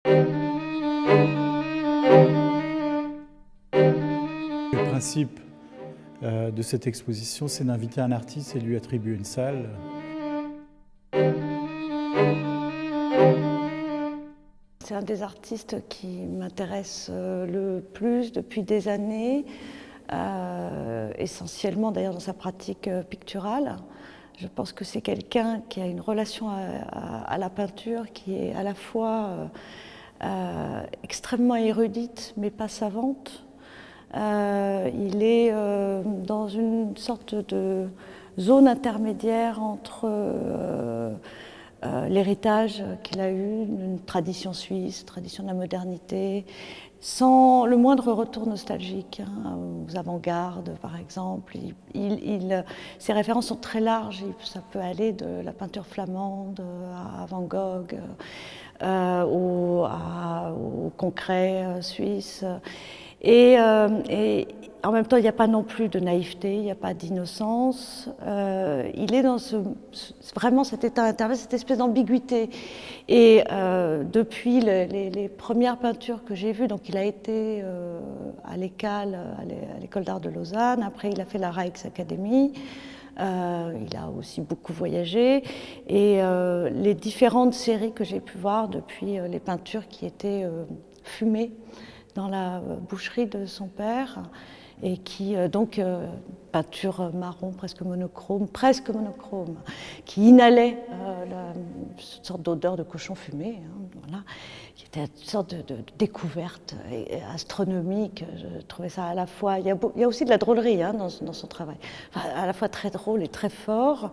Le principe de cette exposition, c'est d'inviter un artiste et lui attribuer une salle. C'est un des artistes qui m'intéresse le plus depuis des années, essentiellement d'ailleurs dans sa pratique picturale. Je pense que c'est quelqu'un qui a une relation à la peinture qui est à la fois extrêmement érudite mais pas savante. Il est dans une sorte de zone intermédiaire entre l'héritage qu'il a eu, une tradition suisse, tradition de la modernité, sans le moindre retour nostalgique, hein, aux avant-gardes par exemple. Ses références sont très larges, ça peut aller de la peinture flamande à Van Gogh, au concret suisse. Et en même temps, il n'y a pas non plus de naïveté, il n'y a pas d'innocence. Il est dans vraiment cet état intermédiaire, cette espèce d'ambiguïté. Et depuis les premières peintures que j'ai vues, donc il a été à l'ECAL, à l'école d'art de Lausanne, après il a fait la Rijksakademie. Il a aussi beaucoup voyagé et les différentes séries que j'ai pu voir depuis les peintures qui étaient fumées dans la boucherie de son père et qui peinture marron presque monochrome, qui inhalait une sorte d'odeur de cochon fumé, hein, voilà, qui était une sorte de découverte astronomique. Je trouvais ça à la fois, il y a aussi de la drôlerie, hein, dans son travail, enfin, à la fois très drôle et très fort.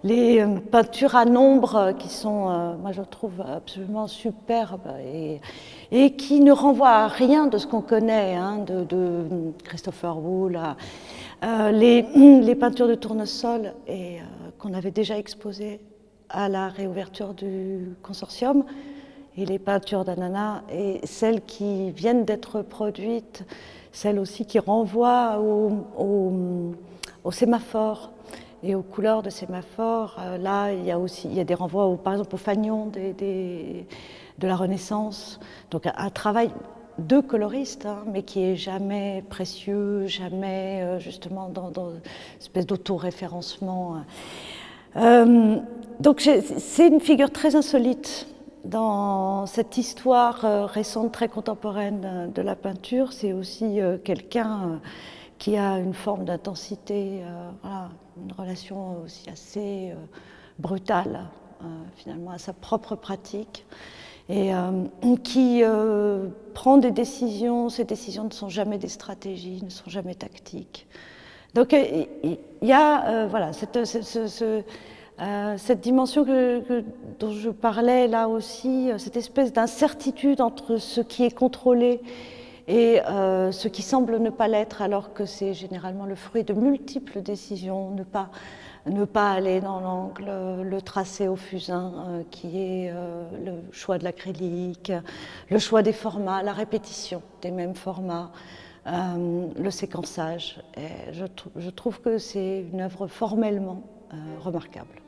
Les peintures à nombre qui sont, moi je trouve absolument superbes et qui ne renvoient à rien de ce qu'on connaît, hein, de Christopher Wool, les peintures de tournesol qu'on avait déjà exposées à la réouverture du consortium, et les peintures d'Anana, et celles qui viennent d'être produites, celles aussi qui renvoient au sémaphore et aux couleurs de sémaphore. Là, il y a des renvois, par exemple, au fanion de la Renaissance. Donc un travail de coloriste, hein, mais qui est jamais précieux, jamais justement dans une espèce d'auto-référencement. Donc c'est une figure très insolite dans cette histoire récente, très contemporaine de la peinture. C'est aussi quelqu'un qui a une forme d'intensité, voilà, une relation aussi assez brutale finalement à sa propre pratique, et qui prend des décisions. Ces décisions ne sont jamais des stratégies, ne sont jamais tactiques. Donc il y a voilà, cette dimension dont je parlais là aussi, cette espèce d'incertitude entre ce qui est contrôlé et ce qui semble ne pas l'être, alors que c'est généralement le fruit de multiples décisions, ne pas aller dans l'angle, le tracé au fusain, qui est le choix de l'acrylique, le choix des formats, la répétition des mêmes formats, le séquençage. Et je trouve que c'est une œuvre formellement remarquable.